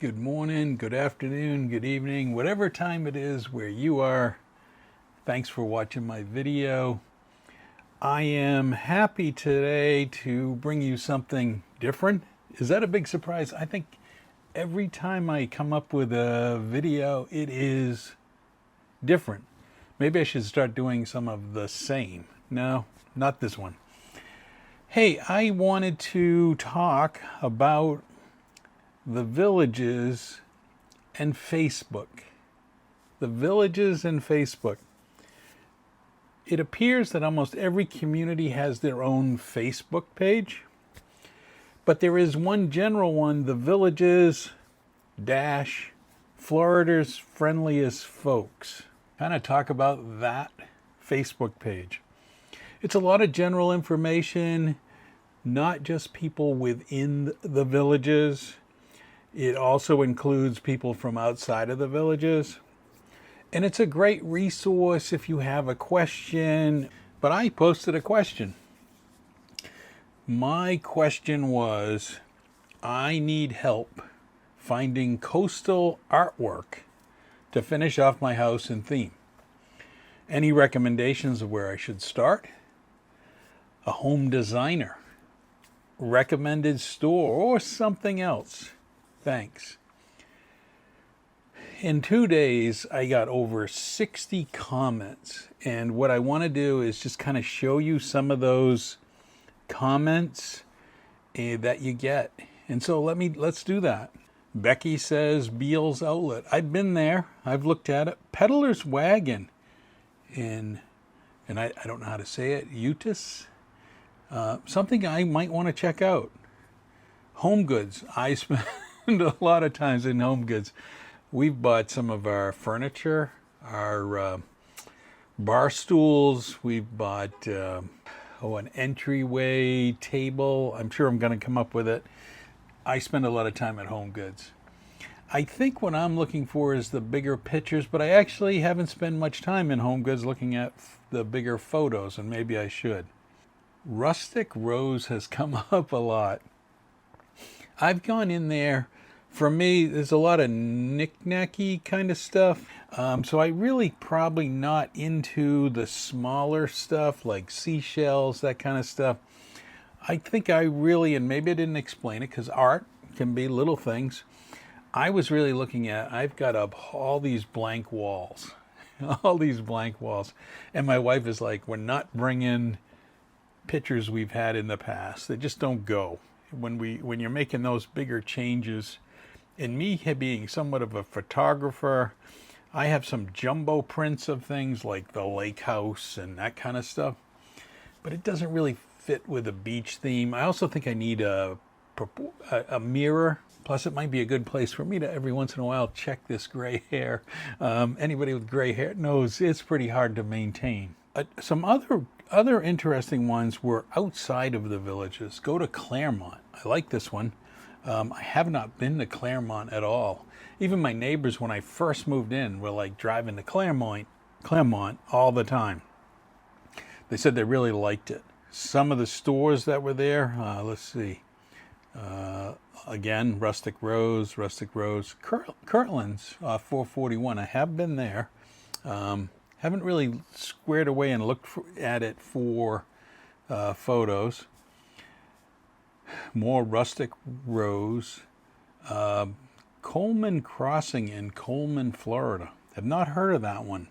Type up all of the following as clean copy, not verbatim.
Good morning, good afternoon, good evening, whatever time it is where you are. Thanks for watching my video. I am happy today to bring you something different. Is that a big surprise? I think every time I come up with a video, it is different. Maybe I should start doing some of the same. No, not this one. Hey, I wanted to talk about the villages and Facebook. The villages and Facebook. It appears that almost every community has their own Facebook page, but there is one general one, the villages dash Florida's friendliest folks. Kind of talk about that Facebook page. It's a lot of general information, not just people within the villages. It also includes people from outside of the villages. And it's a great resource if you have a question. But I posted a question. My question was, I need help finding coastal artwork to finish off my house and theme. Any recommendations of where I should start? A home designer, recommended store, or something else? Thanks. In 2 days, I got over 60 comments. And what I want to do is just kind of show you some of those comments that you get. And so let's do that. Becky says Beal's Outlet. I've been there. I've looked at it. Peddler's Wagon in, and I don't know how to say it, Utis. Something I might want to check out. Home Goods. I spent a lot of times in Home Goods. We've bought some of our furniture, our bar stools. We've bought an entryway table. I'm sure I'm going to come up with it. I spend a lot of time at Home Goods. I think what I'm looking for is the bigger pictures, but I actually haven't spent much time in Home Goods looking at the bigger photos, and maybe I should. Rustic Rose has come up a lot. I've gone in there. For me, there's a lot of knick-knacky kind of stuff. So I really probably not into the smaller stuff like seashells, that kind of stuff. I think I really, and maybe I didn't explain it because art can be little things. I was really looking at, I've got up all these blank walls. All these blank walls. And my wife is like, we're not bringing pictures we've had in the past. They just don't go. When you're making those bigger changes, and me being somewhat of a photographer, I have some jumbo prints of things like the lake house and that kind of stuff, but it doesn't really fit with a beach theme. I also think I need a mirror. Plus, it might be a good place for me to every once in a while check this gray hair. Anybody with gray hair knows it's pretty hard to maintain. Some other interesting ones were outside of the villages. Go to Claremont. I like this one. I have not been to Claremont at all. Even my neighbors, when I first moved in, were like driving to Claremont all the time. They said they really liked it. Some of the stores that were there, let's see. Again, Rustic Rose, Kirtland's, 441. I have been there. Haven't really squared away and looked at it for photos. More Rustic Rose. Coleman Crossing in Coleman, Florida. Have not heard of that one.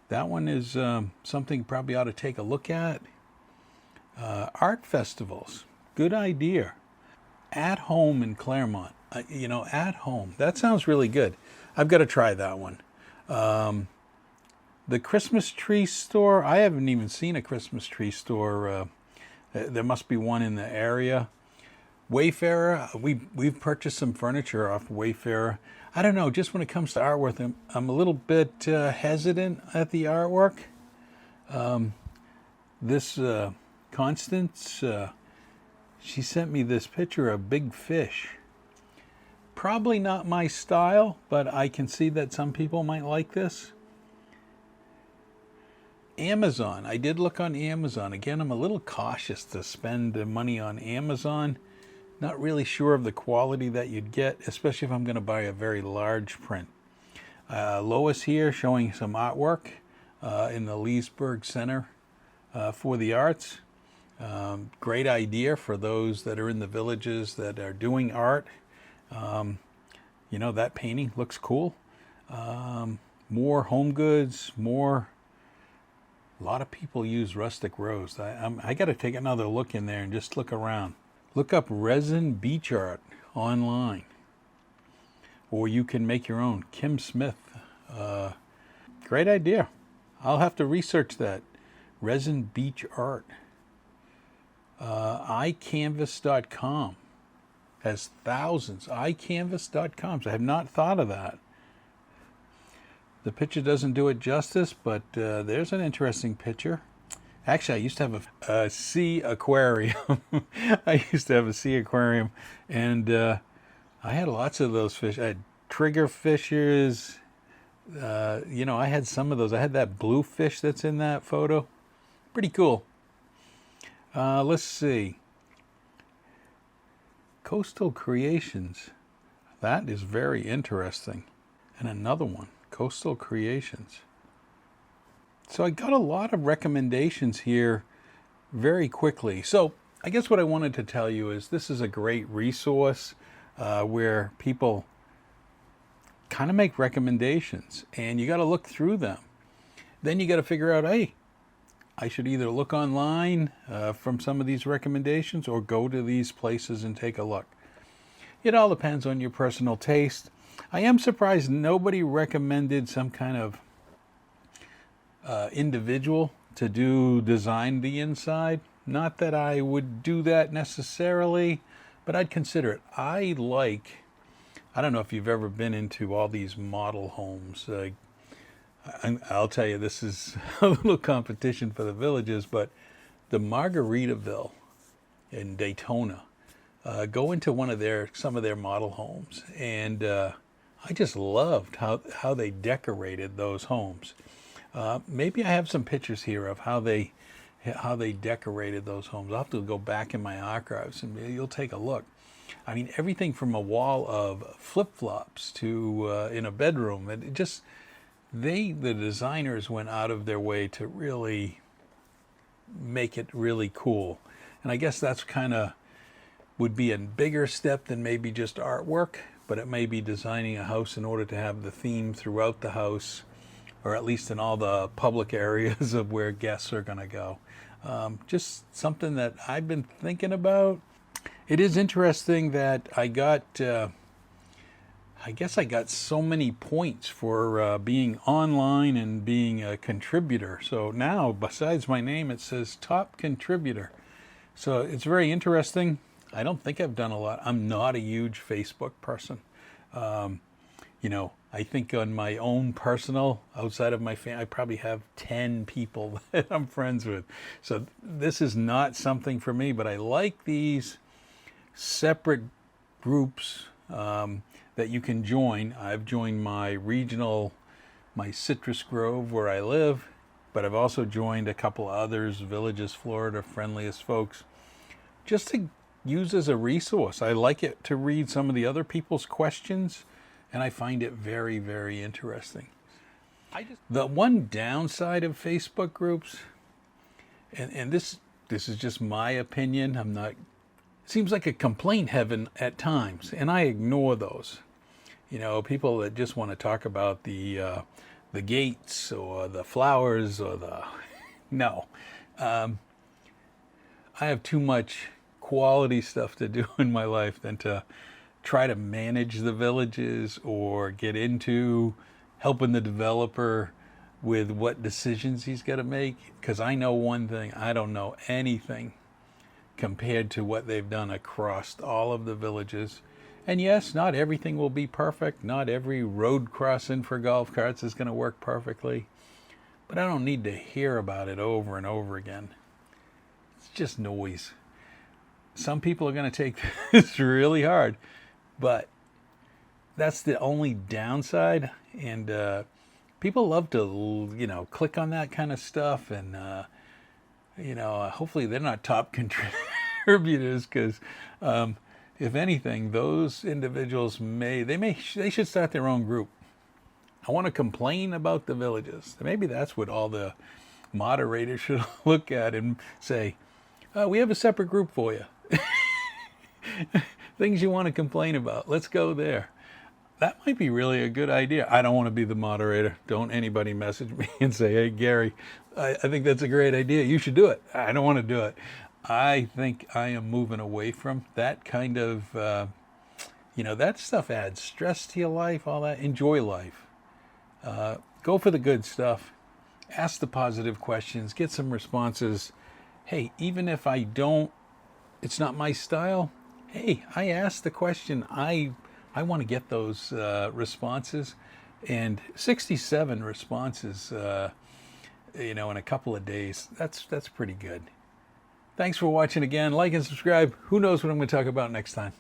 That one is something probably ought to take a look at. Art festivals. Good idea. At Home in Claremont. At Home. That sounds really good. I've got to try that one. The Christmas tree store, I haven't even seen a Christmas tree store. There must be one in the area. Wayfarer, we've purchased some furniture off Wayfarer. I don't know, just when it comes to artwork, I'm a little bit hesitant at the artwork. This Constance, she sent me this picture of big fish. Probably not my style, but I can see that some people might like this. Amazon. I did look on Amazon. Again, I'm a little cautious to spend the money on Amazon Not really sure of the quality that you'd get, especially if I'm going to buy a very large print. Lois here showing some artwork in the Leesburg Center for the Arts. Great idea for those that are in the villages that are doing art. You know, that painting looks cool. More home goods, a lot of people use rustic rose. I got to take another look in there and just look around. Look up resin beach art online, or you can make your own. Kim Smith, great idea. I'll have to research that. Resin beach art. iCanvas.com has thousands. iCanvas.com. So I have not thought of that. The picture doesn't do it justice, but there's an interesting picture. Actually, I used to have a sea aquarium. I used to have a sea aquarium, and I had lots of those fish. I had trigger fishes. You know, I had some of those. I had that blue fish that's in that photo. Pretty cool. Let's see. Coastal Creations. That is very interesting. And another one, Coastal Creations. So I got a lot of recommendations here very quickly. So I guess what I wanted to tell you is this is a great resource where people kind of make recommendations, and you got to look through them. Then you got to figure out, hey, I should either look online from some of these recommendations or go to these places and take a look. It all depends on your personal taste. I am surprised nobody recommended some kind of individual to design the inside. Not that I would do that necessarily, but I'd consider it. I don't know if you've ever been into all these model homes. I'll tell you, this is a little competition for the villages, but the Margaritaville in Daytona, go into some of their model homes, and I just loved how they decorated those homes. Maybe I have some pictures here of how they decorated those homes. I'll have to go back in my archives and you'll take a look. I mean, everything from a wall of flip-flops to in a bedroom. The designers went out of their way to really make it really cool. And I guess that's kind of would be a bigger step than maybe just artwork, but it may be designing a house in order to have the theme throughout the house, or at least in all the public areas of where guests are going to go. Just something that I've been thinking about. It is interesting that I guess I got so many points for being online and being a contributor. So now, besides my name, it says top contributor. So it's very interesting. I don't think I've done a lot. I'm not a huge Facebook person. You know, I think on my own personal, outside of my family, I probably have 10 people that I'm friends with. So this is not something for me, but I like these separate groups that you can join. I've joined my Citrus Grove where I live, but I've also joined a couple others, Villages Florida, Friendliest Folks, just to use as a resource. I like it to read some of the other people's questions, and I find it very, very interesting. The one downside of Facebook groups, and this is just my opinion, seems like a complaint heaven at times, and I ignore those. You know, people that just want to talk about the gates or the flowers or no. I have too much quality stuff to do in my life than to try to manage the villages or get into helping the developer with what decisions he's got to make. Because I know one thing, I don't know anything compared to what they've done across all of the villages. And yes, not everything will be perfect. Not every road crossing for golf carts is going to work perfectly. But I don't need to hear about it over and over again. It's just noise. Some people are going to take this really hard, but that's the only downside. And people love to, click on that kind of stuff. And, hopefully they're not top contributors because if anything, those individuals they should start their own group. I want to complain about the villages. Maybe that's what all the moderators should look at and say, we have a separate group for you. Things you want to complain about. Let's go there. That might be really a good idea. I don't want to be the moderator. Don't anybody message me and say, hey, Gary, I think that's a great idea. You should do it. I don't want to do it. I think I am moving away from that kind of, that stuff adds stress to your life, all that. Enjoy life. Go for the good stuff. Ask the positive questions. Get some responses. Hey, even if it's not my style, hey, I asked the question. I want to get those responses. And 67 responses, in a couple of days. That's pretty good. Thanks for watching again. Like and subscribe. Who knows what I'm going to talk about next time.